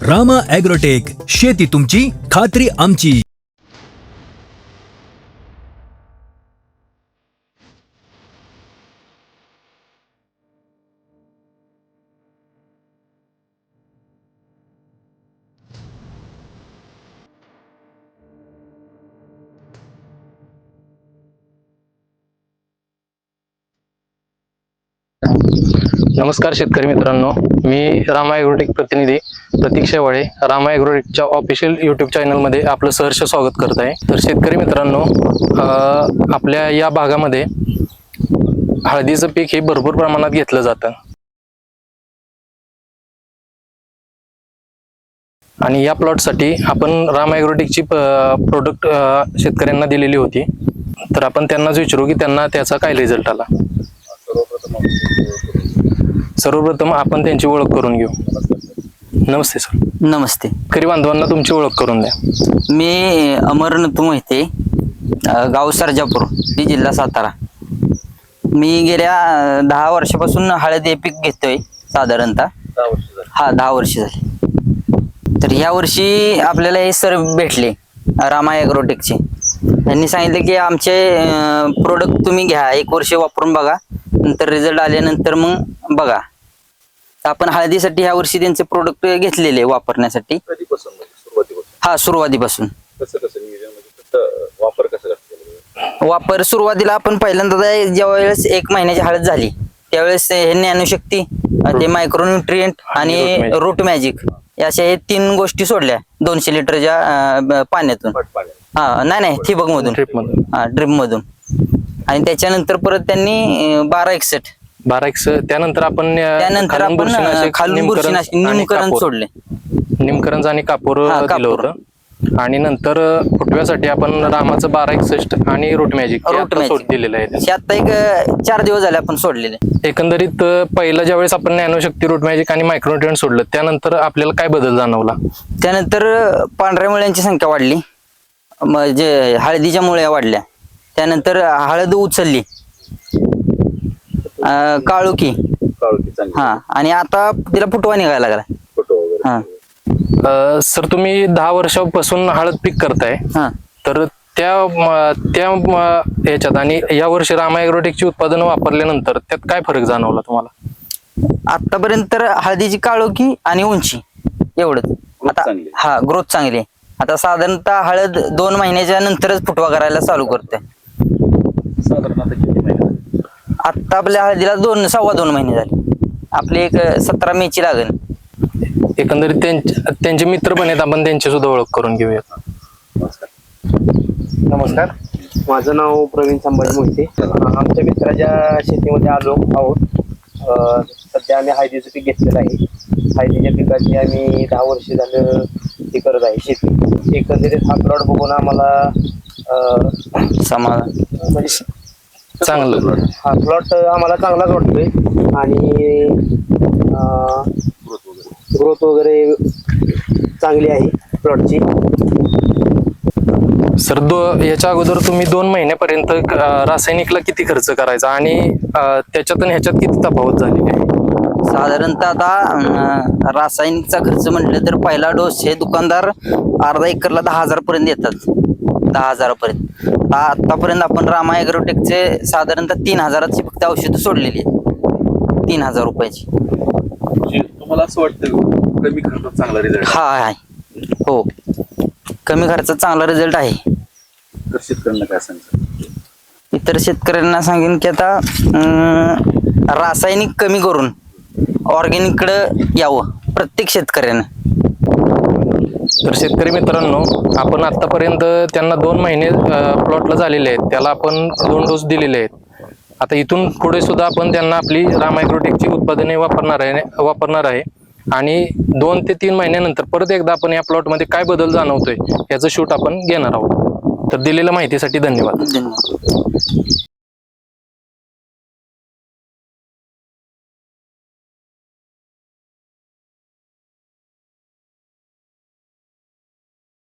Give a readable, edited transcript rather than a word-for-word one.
Rama agrotech, शेती तुमची, खात्री आमची. नमस्कार शेतकरी मित्रांनो, मी रामा ॲग्रोटेक प्रतिनिधी प्रतीक शेवाळे रामा ॲग्रोटेकच्या ऑफिशियल यूट्यूब चॅनलमध्ये आपलं सहर्ष स्वागत करत आहे. तर शेतकरी मित्रांनो, आपल्या या भागामध्ये हळदीचं पीक हे भरपूर प्रमाणात घेतलं जातं आणि या प्लॉटसाठी आपण रामा ॲग्रोटेकची प्रोडक्ट शेतकऱ्यांना दिलेली होती. तर आपण त्यांनाच विचारू की त्यांना त्याचा काय रिझल्ट आला. सर्वप्रथम आपण त्यांची ओळख करून घेऊ. नमस्ते सर. नमस्ते. शेतकरी बांधवांना तुमची ओळख करून द्या. मी अमरनाथ मोहिते, गाव सरजापूर, जिल्हा सातारा. मी गेल्या 10 वर्षापासून हळद हे पीक घेतोय साधारणतः. 10 वर्ष झाली. तर या वर्षी आपल्याला हे सर भेटले रामा ॲग्रोटेकचे. त्यांनी सांगितले की आमचे प्रोडक्ट तुम्ही घ्या, 1 वर्ष वापरून बघा, नंतर रिझल्ट आल्यानंतर मग बघा. आपण हळदीसाठी ह्या वर्षी त्यांचे प्रोडक्ट घेतलेले वापरण्यासाठी. सुरुवातीपासून. वापर सुरुवातीला आपण पहिल्यांदा ज्यावेळेस 1 महिन्याची हळद झाली त्यावेळेस हे नॅनोशक्ती, ते मायक्रोन्यूट्रिएंट आणि रूट मॅजिक अशा हे 3 गोष्टी सोडल्या 200 लिटरच्या पाण्यातून. नाही ठिबक मधून, ड्रिप मधून. आणि त्याच्यानंतर परत त्यांनी 1261. त्यानंतर आपण खालून बुरशीनाशक निमकरण सोडले. निमकरणचं आणि कापूर दिलं होतं. आणि नंतर फुटव्यासाठी आपण रामाचं 1261 आणि रूट मॅजिक दिलेलं आहे. आता एक 4 दिवस झाले आपण सोडलेले. एकंदरीत पहिलं ज्यावेळेस आपण नॅनोशक्ती, रूट मॅजिक आणि मायक्रोन्यूट्रिएंट सोडलं त्यानंतर आपल्याला काय बदल जाणवला. त्यानंतर पांढऱ्या मुळ्यांची संख्या वाढली, म्हणजे हळदीच्या मुळ्या वाढल्या. त्यानंतर हळद उचलली, काळुकी. आणि आता तिला फुटवा निघायला लागला. सर, तुम्ही 10 वर्षापासून हळद पीक करताय. तर त्या याच्यात आणि या वर्षी रामा ॲग्रोटेकची उत्पादनं वापरल्यानंतर त्यात काय फरक जाणवला तुम्हाला. आतापर्यंत तर हळदीची काळोखी आणि उंची एवढंच. आता ग्रोथ चांगली. आता साधारणतः हळद 2 महिन्याच्या नंतरच फुटवा करायला चालू करते. आता आपल्या हळदीला 2.25 महिने झाले. आपली एक 17 मेची लागेल. एकंदरीत त्यांचे मित्र पण आहेत, आपण त्यांची सुद्धा ओळख करून घेऊया. नमस्कार, माझं नाव प्रवीण संभाजी मोहिते. आमच्या मित्राच्या शेतीमध्ये आलो आहोत. सध्या आम्ही हळदीचं पीक घेतलेलं आहे. हळदीच्या पिकाची आम्ही 10 वर्ष झालं हे करत आहे शेती. एकंदरीत हा प्लॉट बघून आम्हाला म्हणजे चांगलं, हा प्लॉट आम्हाला चांगलाच वाटतोय. आणि ग्रोथ वगैरे चांगली आहे प्लॉटची. सर, याच्या अगोदर तुम्ही 2 महिन्यापर्यंत रासायनिकला किती खर्च करायचा आणि त्याच्यात आणि ह्याच्यात किती तफावत झालेली आहे. साधारणतः आता रासायनिकचा खर्च म्हटलं तर पहिला डोस हे दुकानदार अर्धा एकरला 10,000 पर्यंत देतात. 10,000 पर्यंत. आतापर्यंत आपण रामा ॲग्रोटेकचे साधारणतः 3,000ची फक्त औषधं सोडलेली आहेत. 3,000 रुपयाची. तुम्हाला असं वाटतं कमी खर्चात चांगला रिझल्ट आहे. हो, कमी खर्चात चांगला रिझल्ट आहे. तर शेतकऱ्यांना काय सांगतात. इतर शेतकऱ्यांना सांगेन की आता रासायनिक कमी करून ऑर्गॅनिककडे यावं प्रत्येक शेतकऱ्यानं. तर शेतकरी मित्रांनो, आपण आतापर्यंत त्यांना 2 महिने प्लॉटला झालेले आहेत, त्याला आपण 2 डोस दिलेले आहेत. आता इथून पुढे सुद्धा आपण त्यांना आपली रामा ॲग्रोटेकची उत्पादने वापरणार आहे आणि 2 ते 3 महिन्यानंतर परत एकदा आपण या प्लॉटमध्ये काय बदल जाणवतोय याचं शूट आपण घेणार आहोत. तर दिलेल्या माहितीसाठी धन्यवाद.